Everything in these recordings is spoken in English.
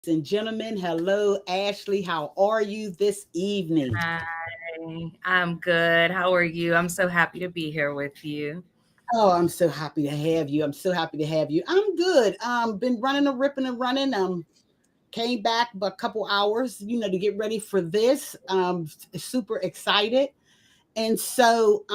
and gentlemen, hello, Ashley. How are you this evening? Hi, I'm good. How are you? I'm so happy to be here with you. Oh, I'm so happy to have you. I'm so happy to have you. I'm good. Been running a ripping and running. Came back but a couple hours, to get ready for this. Super excited. And so,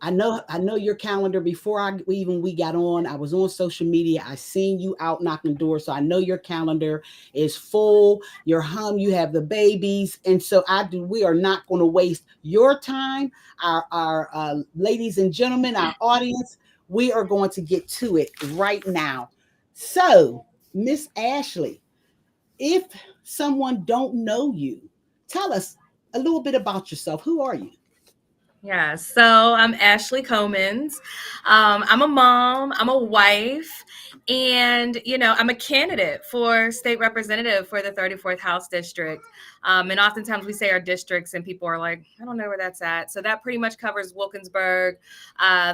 I know your calendar before we got on. I was on social media. I seen you out knocking doors, so I know your calendar is full. You're home. You have the babies, and so I do. We are not going to waste your time, our ladies and gentlemen, our audience. We are going to get to it right now. So, Miss Ashley, if someone don't know you, tell us a little bit about yourself. Who are you? Yeah, so I'm Ashley Comans. I'm a mom, I'm a wife, and I'm a candidate for state representative for the 34th House District. And oftentimes we say our districts, and people are like, I don't know where that's at. So that pretty much covers Wilkinsburg,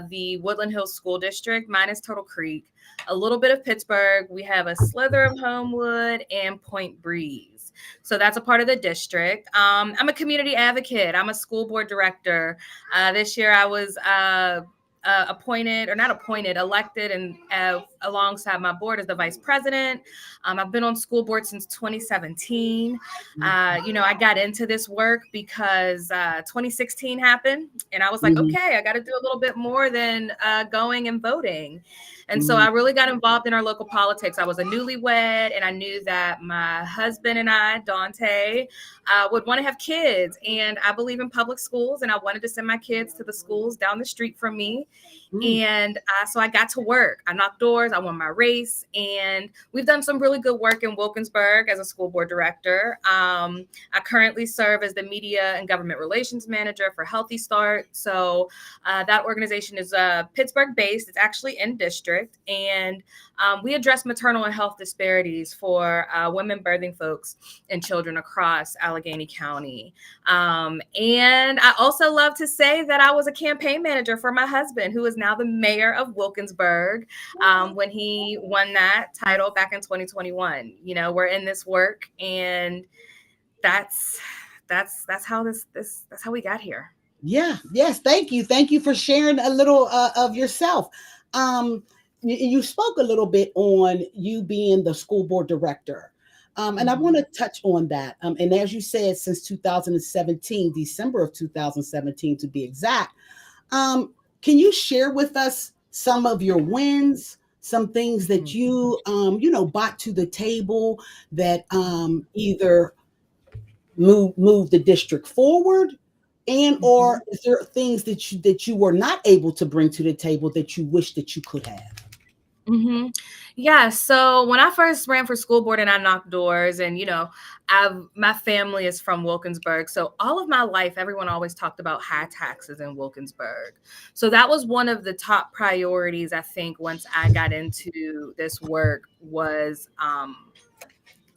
the Woodland Hills School District, minus Turtle Creek, a little bit of Pittsburgh. We have a slither of Homewood and Point Breeze. So that's a part of the district. I'm a community advocate. I'm a school board director. This year I was appointed, or not appointed, elected, and alongside my board as the vice president. I've been on school board since 2017. I got into this work because 2016 happened, and I was like, Mhm, okay, I got to do a little bit more than going and voting. And so mhm, I really got involved in our local politics. I was a newlywed, and I knew that my husband and I, Dante, would want to have kids. And I believe in public schools, and I wanted to send my kids to the schools down the street from me. mhm. And so I got to work. I knocked doors. I won my race. And we've done some really good work in Wilkinsburg as a school board director. I currently serve as the media and government relations manager for Healthy Start. So that organization is Pittsburgh based. It's actually in district. And we address maternal and health disparities for women birthing folks and children across Allegheny County. And I also love to say that I was a campaign manager for my husband, who is now the mayor of Wilkinsburg, when he won that title back in 2021. We're in this work, and that's that's how that's how we got here. Yeah, yes, thank you for sharing a little of yourself. You spoke a little bit on you being the school board director, and I want Mhm. to touch on that. And as you said, since 2017, December of 2017 to be exact, can you share with us some of your wins, some things that brought to the table that either move the district forward, and or Mhm. is there things that you were not able to bring to the table that you wish that you could have? hmm Yeah. So when I first ran for school board and I knocked doors, and my family is from Wilkinsburg, so all of my life, everyone always talked about high taxes in Wilkinsburg. So that was one of the top priorities. I think once I got into this work was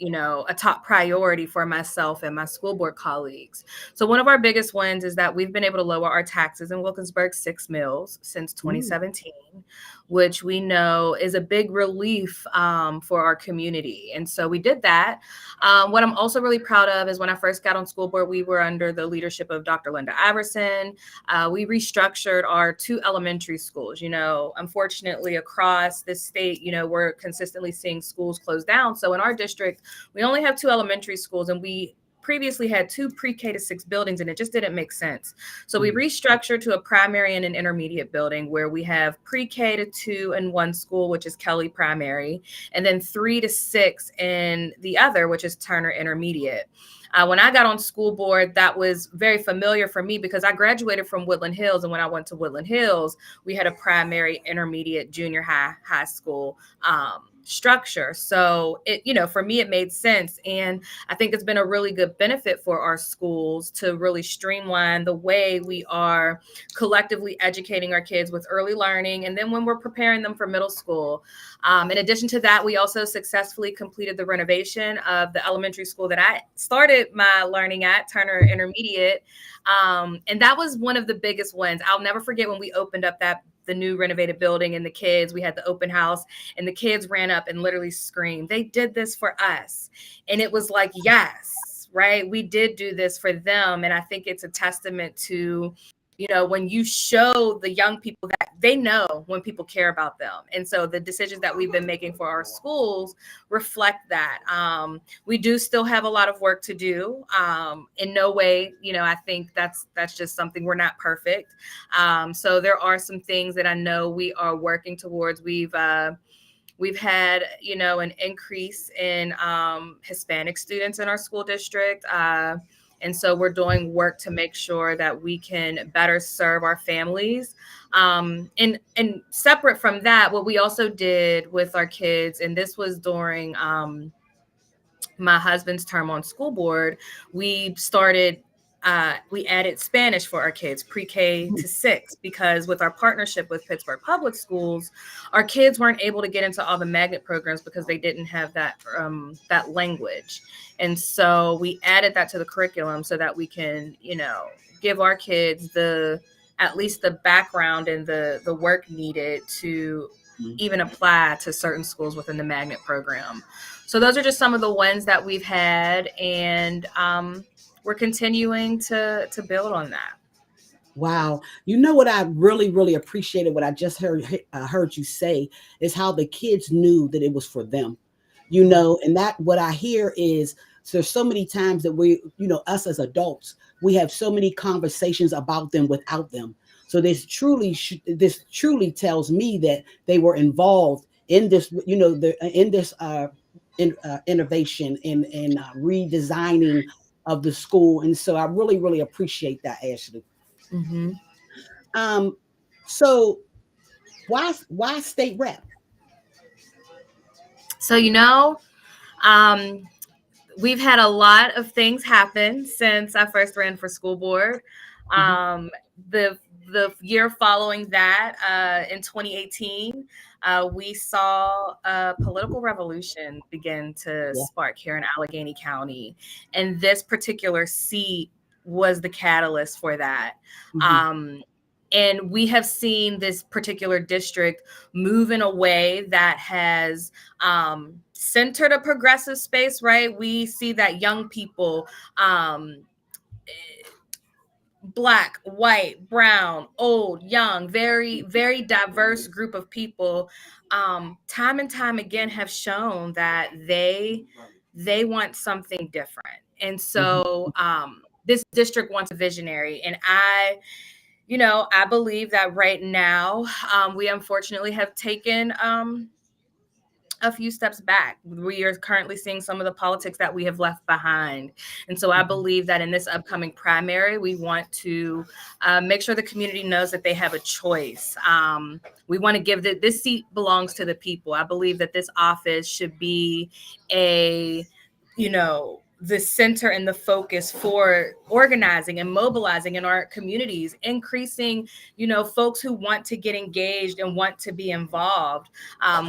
a top priority for myself and my school board colleagues. So one of our biggest wins is that we've been able to lower our taxes in Wilkinsburg 6 mills since Mm, 2017, which we know is a big relief for our community. And so we did that. What I'm also really proud of is when I first got on school board, we were under the leadership of Dr. Linda Iverson. We restructured our two elementary schools. Unfortunately, across the state, we're consistently seeing schools close down. So in our district, we only have two elementary schools, and we previously had two pre-K to 6 buildings, and it just didn't make sense. So we mm, restructured to a primary and an intermediate building where we have pre-K to 2 in one school, which is Kelly Primary, and then 3 to 6 in the other, which is Turner Intermediate. When I got on school board, that was very familiar for me because I graduated from Woodland Hills. And when I went to Woodland Hills, we had a primary, intermediate, junior high school structure. So for me, it made sense. And I think it's been a really good benefit for our schools to really streamline the way we are collectively educating our kids with early learning. And then when we're preparing them for middle school, in addition to that, we also successfully completed the renovation of the elementary school that I started my learning at, Turner Intermediate. And that was one of the biggest wins. I'll never forget when we opened up the new renovated building, and the kids, we had the open house, and the kids ran up and literally screamed, "They did this for us." And it was like, yes, right, we did do this for them. And I think it's a testament to, when you show the young people that they know when people care about them. And so the decisions that we've been making for our schools reflect that. We do still have a lot of work to do. In no way, I think that's just something, we're not perfect. So there are some things that I know we are working towards. We've had, an increase in Hispanic students in our school district. And so we're doing work to make sure that we can better serve our families. And separate from that, what we also did with our kids, and this was during my husband's term on school board, we added Spanish for our kids, pre-K to 6, because with our partnership with Pittsburgh Public Schools, our kids weren't able to get into all the magnet programs because they didn't have that language. And so we added that to the curriculum so that we can, give our kids at least the background and the work needed to even apply to certain schools within the magnet program. So those are just some of the wins that we've had, and we're continuing to build on that. Wow. You know what I really, really appreciated, what I just heard you say, is how the kids knew that it was for them, and that what I hear is, so there's so many times that we, us as adults, we have so many conversations about them without them. So this truly tells me that they were involved in this, in this innovation and redesigning of the school. And so I really, really appreciate that, Ashley. Mm-hmm. So why state rep? So, we've had a lot of things happen since I first ran for school board. The year following that, in 2018, we saw a political revolution begin to spark here in Allegheny County. And this particular seat was the catalyst for that. And we have seen this particular district move in a way that has centered a progressive space, right? We see that young people, Black, white, brown, old, young, very, very diverse group of people, time and time again have shown that they want something different. And so this district wants a visionary. And I believe that right now, we unfortunately have taken a few steps back. We are currently seeing some of the politics that we have left behind. And so I believe that in this upcoming primary, we want to make sure the community knows that they have a choice. We want to give this seat belongs to the people. I believe that this office should be the center and the focus for organizing and mobilizing in our communities, increasing, folks who want to get engaged and want to be involved.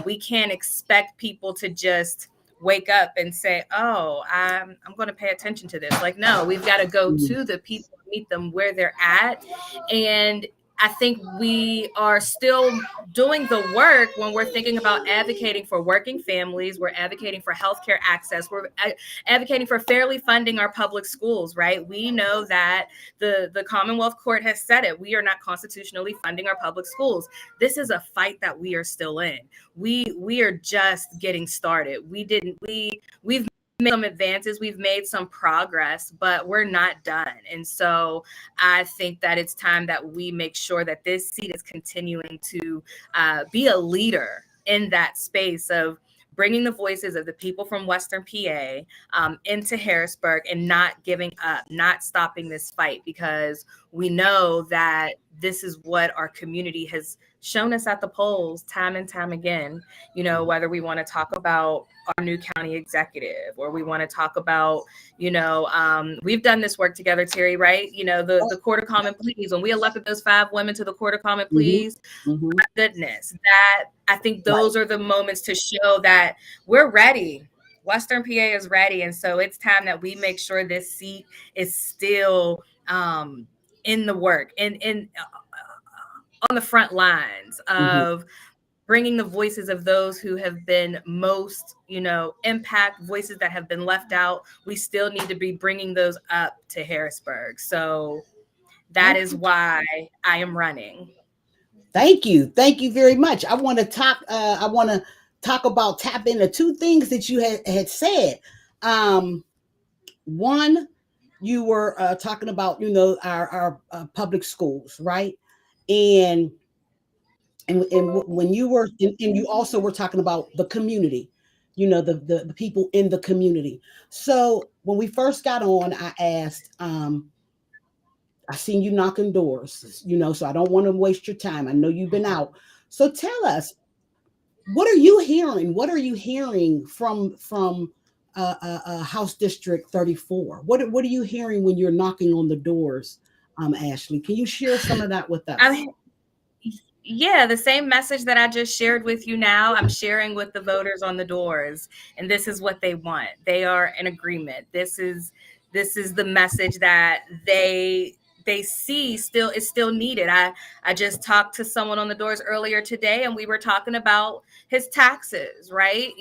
We can't expect people to just wake up and say, "Oh, I'm going to pay attention to this." Like, no, we've got to go to the people, meet them where they're at. And I think we are still doing the work when we're thinking about advocating for working families. We're advocating for healthcare access. We're advocating for fairly funding our public schools, right? We know that the Commonwealth Court has said it. We are not constitutionally funding our public schools. This is a fight that we are still in. We are just getting started. We've made some advances, we've made some progress, but we're not done. And so I think that it's time that we make sure that this seat is continuing to be a leader in that space of bringing the voices of the people from Western PA into Harrisburg and not giving up, not stopping this fight, because we know that this is what our community has shown us at the polls time and time again. Whether we want to talk about our new county executive, or we want to talk about, we've done this work together, Terry, right? The Court of Common Pleas, when we elected those 5 women to the Court of Common Pleas, my goodness, that I think those are the moments to show that we're ready. Western PA is ready. And so it's time that we make sure this seat is still in the work. And on the front lines Mhm. of bringing the voices of those who have been most, impact, voices that have been left out. We still need to be bringing those up to Harrisburg. So that is Okay. why I am running. Thank you. Thank you very much. I want to talk. I want to talk about tap into two things that you had said. Um, One, you were talking about our public schools, right? And when you were and you also were talking about the community, the people in the community. So when we first got on, I asked, I seen you knocking doors, so I don't want to waste your time. I know you've been out. So tell us, what are you hearing? What are you hearing from House District 34? What are you hearing when you're knocking on the doors, Ashley? Can you share some of that with us? I'm, yeah, the same message that I just shared with you now, I'm sharing with the voters on the doors, and this is what they want. They are in agreement. This is the message that they see still is still needed. I just talked to someone on the doors earlier today, and we were talking about his taxes, right?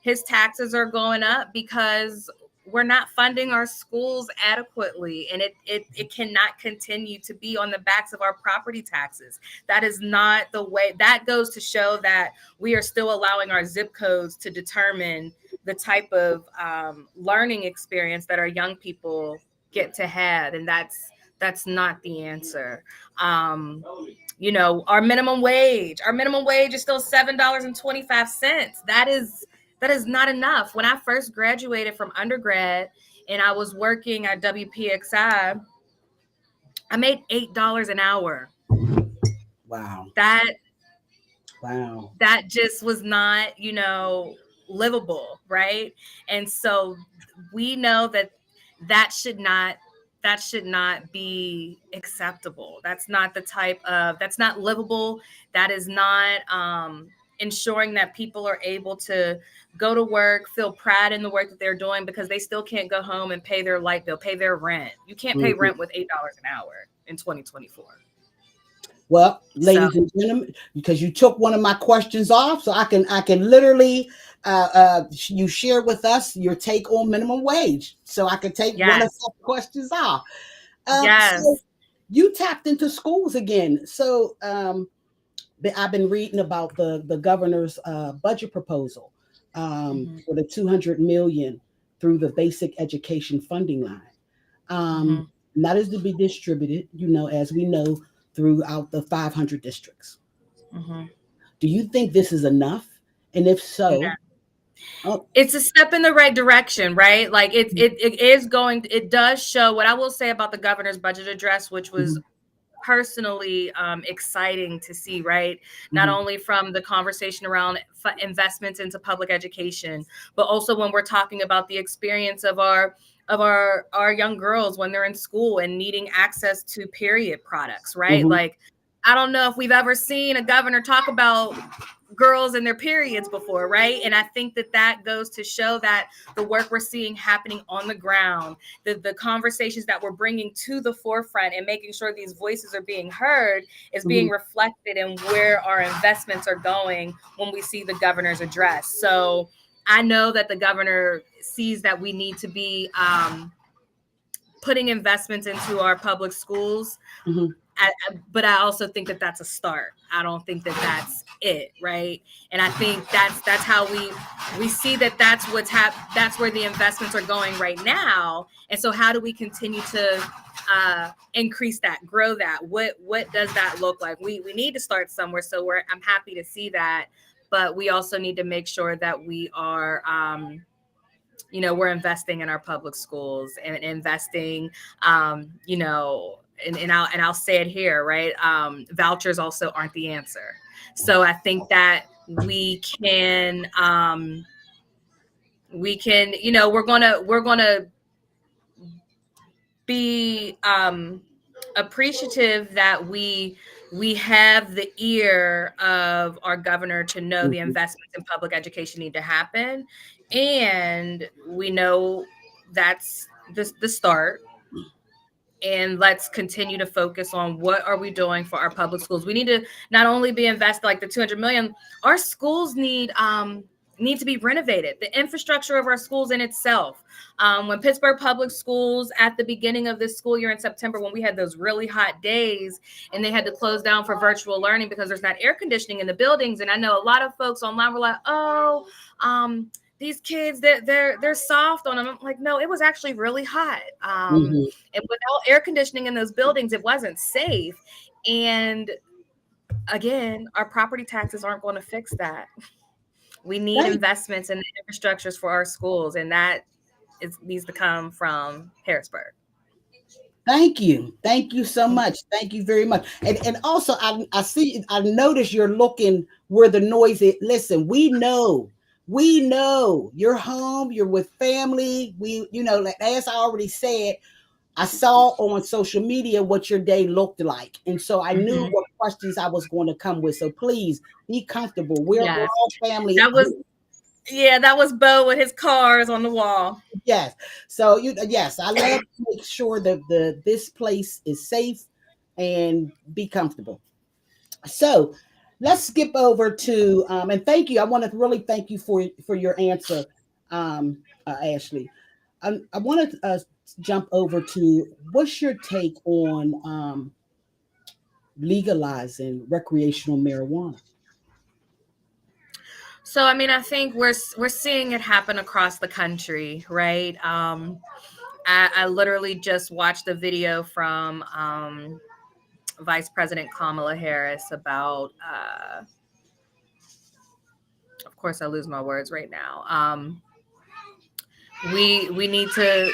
His taxes are going up because we're not funding our schools adequately, and it cannot continue to be on the backs of our property taxes. That is not the way. That goes to show that we are still allowing our zip codes to determine the type of learning experience that our young people get to have, and that's not the answer. Our minimum wage is still $7.25. That is not enough. When I first graduated from undergrad and I was working at WPXI, I made $8 an hour. Wow. That Wow. that just was not, livable, right? And so we know that should not be acceptable. That's not livable. That is not ensuring that people are able to go to work, feel pride in the work that they're doing, because they still can't go home and pay their light bill, pay their rent. You can't pay Mhm. rent with $8 an hour in 2024. Well, So ladies and gentlemen, because you took one of my questions off, so I can literally you share with us your take on minimum wage, so I can take one of yes, the questions off. So yes. you tapped into schools again. So I've been reading about the governor's budget proposal Mhm, for the 200 million through the basic education funding line. Um, mhm, and that is to be distributed, as we know, throughout the 500 districts. mhm. Do you think this is enough? And if No. so, oh, It's a step in the right direction, right? Like it does show. What I will say about the governor's budget address, which was mhm, personally exciting to see, right? Not mhm, only from the conversation around investments into public education, but also when we're talking about the experience of our young girls when they're in school and needing access to period products, right? mhm, Like, I don't know if we've ever seen a governor talk about girls and their periods before, right? And I think that goes to show that the work we're seeing happening on the ground, the conversations that we're bringing to the forefront and making sure these voices are being heard, is being mhm, reflected in where our investments are going when we see the governor's address. So I know that the governor sees that we need to be putting investments into our public schools. mhm, But I also think that that's a start. I don't think that that's it, right? And I think that's how we see that that's where the investments are going right now. And so how do we continue to increase that, grow that? What does that look like? We need to start somewhere. So I'm happy to see that, but we also need to make sure that we are we're investing in our public schools and investing, and I'll say it here, right? Vouchers also aren't the answer. So I think that we can, we're gonna be appreciative that we have the ear of our governor to know the mhm. investments in public education need to happen, and we know that's the start. and let's continue to focus on what are we doing for our public schools. We need to not only be invested like the 200 million, our schools need to be renovated. The infrastructure of our schools in itself. When Pittsburgh Public Schools at the beginning of this school year in September, when we had those really hot days and they had to close down for virtual learning because there's not air conditioning in the buildings. And I know a lot of folks online were like, oh, these kids, they're soft on them. I'm like, no, it was actually really hot. Mhm. And without air conditioning in those buildings, it wasn't safe. And again, our property taxes aren't going to fix that. We need Thank, investments in the infrastructures for our schools, and that needs to come from Harrisburg. thank you. Thank you so much. Thank you very much. And also I see I notice you're looking where the noise is. Listen, we know you're home, you're with family. We, like, as I already said, I saw on social media what your day looked like. And so I knew Mm-hmm. what questions I was going to come with. So please be comfortable. We're Yes, all family. that was that was Bo with his cars on the wall. Yes. So yes, I love to make sure that this place is safe and be comfortable. So let's skip over to and thank you. I want to really thank you for your answer, Ashley. I want to jump over to what's your take on legalizing recreational marijuana? So I mean, I think we're seeing it happen across the country, right? I literally just watched a video from Vice President Kamala Harris about. Of course, I lose my words right now. We need to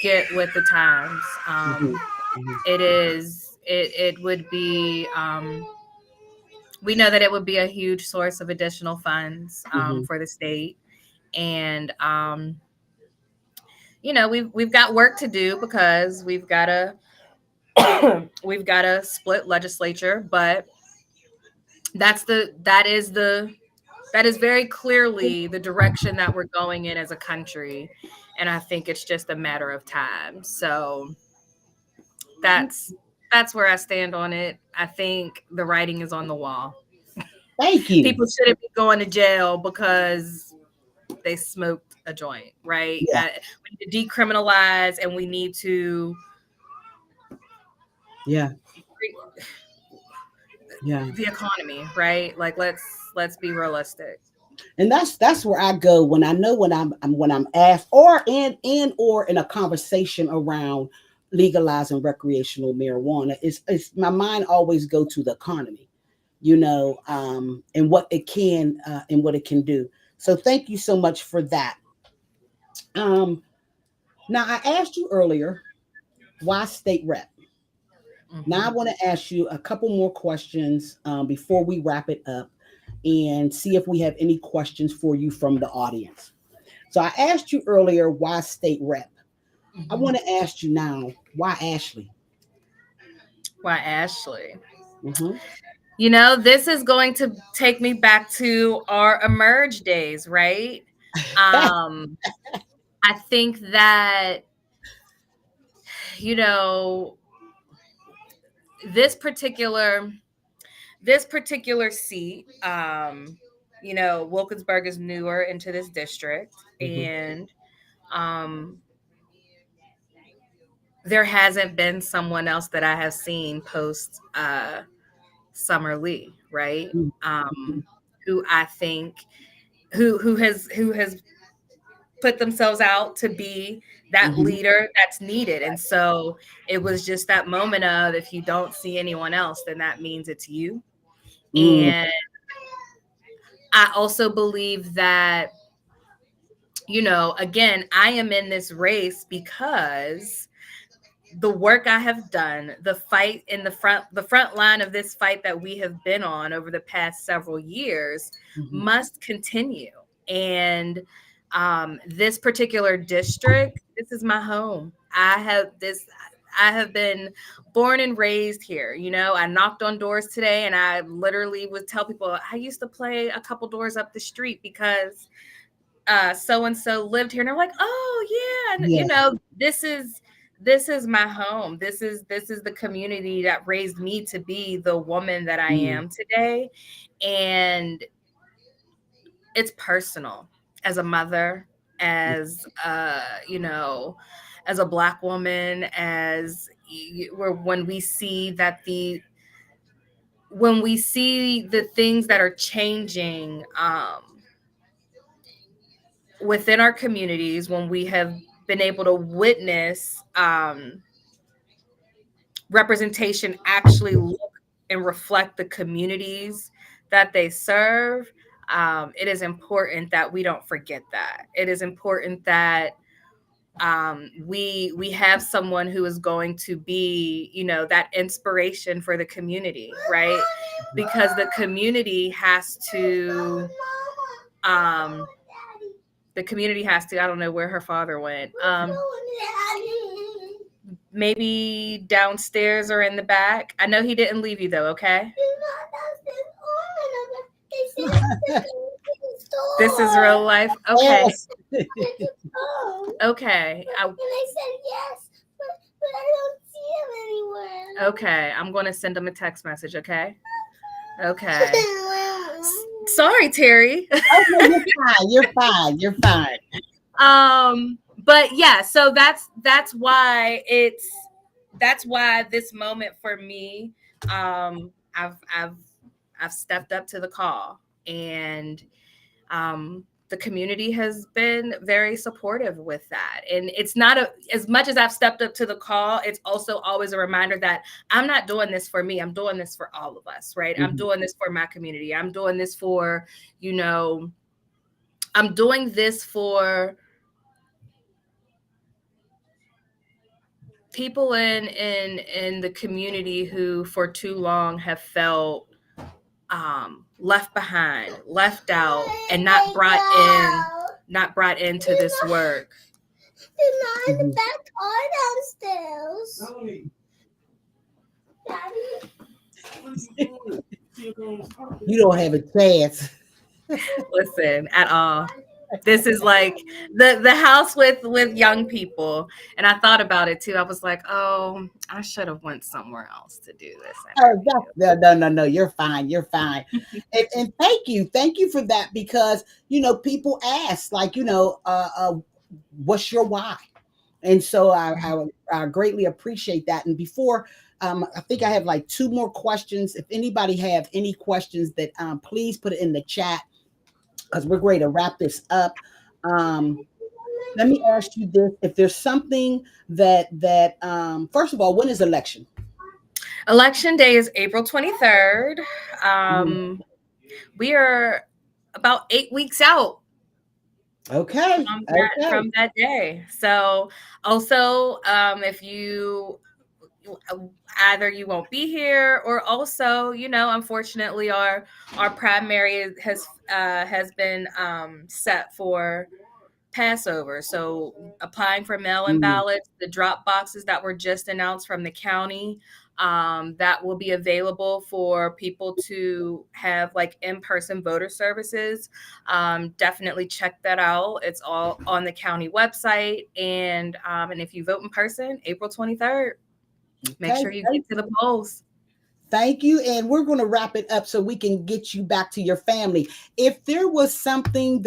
get with the times. Hmm. Hmm. It would be we know that it would be a huge source of additional funds Hmm. for the state, and we've got work to do because we've got a split legislature, but that is very clearly the direction that we're going in as a country, and I think it's just a matter of time. So that's that's where I stand on it. I think the writing is on the wall. Thank you. People shouldn't be going to jail because they smoked a joint, right? Yeah. We need to decriminalize, and we need to Yeah. Yeah. the economy, right? Like let's be realistic. And that's where I go when I know when I'm asked or or in a conversation around legalizing recreational marijuana. It's my mind always go to the economy, and what it can do. So thank you so much for that. Um, Now I asked you earlier why state rep. Now I Mm-hmm. want to ask you a couple more questions before we wrap it up and see if we have any questions for you from the audience. So I asked you earlier why state rep. I Mm-hmm. want to ask you now why Ashley. Why Ashley? Hmm. This is going to take me back to our emerge days, right? Um, I think that, you know, this particular this particular seat, Wilkinsburg is newer into this district, Hmm. and um, there hasn't been someone else that I have seen post Summer Lee, right? Hmm. Who I think who has put themselves out to be that Hmm. leader that's needed. And so it was just that moment of, if you don't see anyone else, then that means it's you. Mm. And I also believe that, again, I am in this race because the work I have done, the fight in the front line of this fight that we have been on over the past several years Hmm. must continue. And this particular district, this is my home. I have been born and raised here. I knocked on doors today, and I literally would tell people I used to play a couple doors up the street because so and so lived here, and they're like, "Oh yeah," and Yeah. this is my home. This is the community that raised me to be the woman that I Mm. am today. And it's personal as a mother, as as a Black woman, when we see the things that are changing within our communities, when we have been able to witness representation actually look and reflect the communities that they serve. It is important that we don't forget that. It is important that we have someone who is going to be, that inspiration for the community, right? Because the community has to, I don't know where her father went. Maybe downstairs or in the back. I know he didn't leave you though, okay? This is real life. Okay. Yes. Okay. And I said yes, but I don't see him anywhere. Okay. I'm going to send him a text message, okay? Okay. Sorry, Terry. Oh, no, you're fine. You're fine. You're fine. But yeah, so that's why this moment for me, I've stepped up to the call, and the community has been very supportive with that. And it's not as much as I've stepped up to the call, it's also always a reminder that I'm not doing this for me. I'm doing this for all of us, right? Mm-hmm. I'm doing this for my community. I'm doing this for, I'm doing this for people in the community who for too long have felt left behind, left out, and not brought into this work. They're not in the back or downstairs. Daddy? You don't have a chance. Listen, at all. This is like the house with young people. And I thought about it too. I was like, oh, I should have went somewhere else to do this. No, you're fine. You're fine. and thank you for that, because people ask, like, what's your why? And so I greatly appreciate that. And before I think I have like 2 more questions. If anybody have any questions, that please put it in the chat, because we're ready to wrap this up. Let me ask you this: if there's something that first of all, when is election? Election day is April 23rd. We are about 8 weeks out. Okay. From that day. So also, if either you won't be here, or also, unfortunately, our primary has been set for Passover. So applying for mail-in ballots, the drop boxes that were just announced from the county, that will be available for people to have like in-person voter services. Definitely check that out. It's all on the county website. And if you vote in person, April 23rd, make sure you get to the polls. Thank you. And we're going to wrap it up so we can get you back to your family. If there was something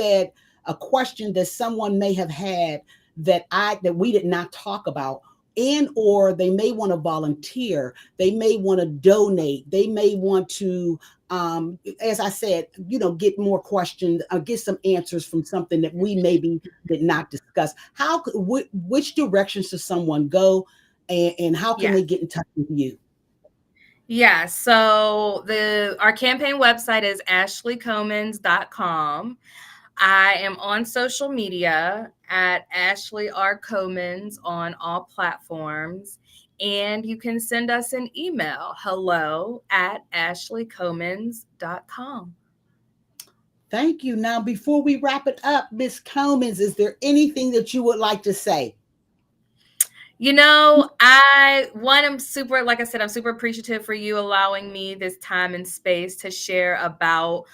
a question that someone may have had that we did not talk about, and or they may want to volunteer, they may want to donate, they may want to, as I said, get more questions, get some answers from something that we maybe did not discuss. Which directions should someone go, and how can they get in touch with you? Yeah, so our campaign website is ashleycomans.com. I am on social media at Ashley R. Comans on all platforms. And you can send us an email, hello@ashleycomans.com. Thank you. Now, before we wrap it up, Ms. Comans, is there anything that you would like to say? I'm super, like I said, I'm super appreciative for you allowing me this time and space to share about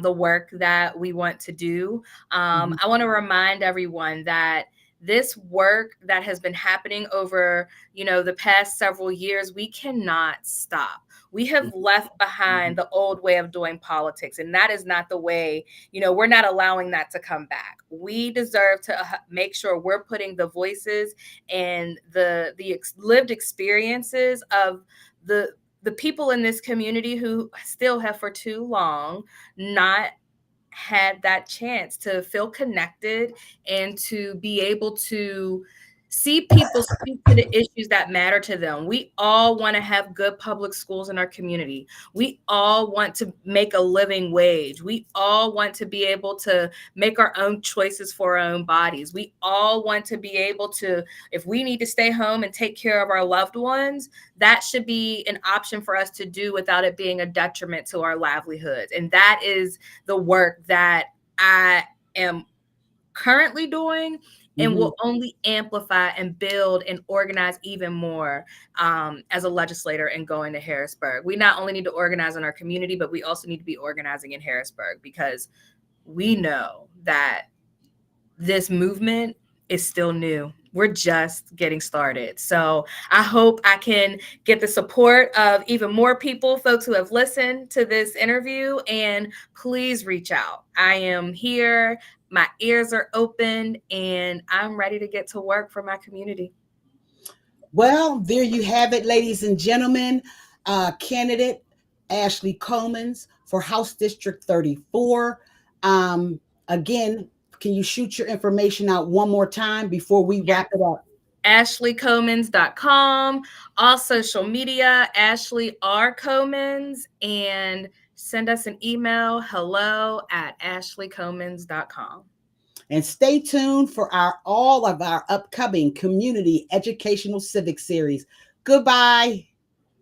the work that we want to do. I want to remind everyone that this work that has been happening over, the past several years, we cannot stop. We have left behind the old way of doing politics, and that is not the way, we're not allowing that to come back. We deserve to make sure we're putting the voices and the lived experiences of the people in this community who still have for too long not had that chance to feel connected and to be able to see people speak to the issues that matter to them. We all want to have good public schools in our community. We all want to make a living wage. We all want to be able to make our own choices for our own bodies. We all want to be able to, if we need to stay home and take care of our loved ones, that should be an option for us to do without it being a detriment to our livelihoods. And that is the work that I am currently doing and will only amplify and build and organize even more as a legislator and going to Harrisburg. We not only need to organize in our community, but we also need to be organizing in Harrisburg, because we know that this movement is still new. We're just getting started. So I hope I can get the support of even more people, folks who have listened to this interview, and please reach out. I am here. My ears are open, and I'm ready to get to work for my community. Well, there you have it, ladies and gentlemen. Candidate Ashley Comans for House District 34. Again, can you shoot your information out one more time before we wrap it up? AshleyComans.com, all social media, Ashley R. Comans, and send us an email, hello@ashleycomans.com. And stay tuned for all of our upcoming community educational civic series. Goodbye.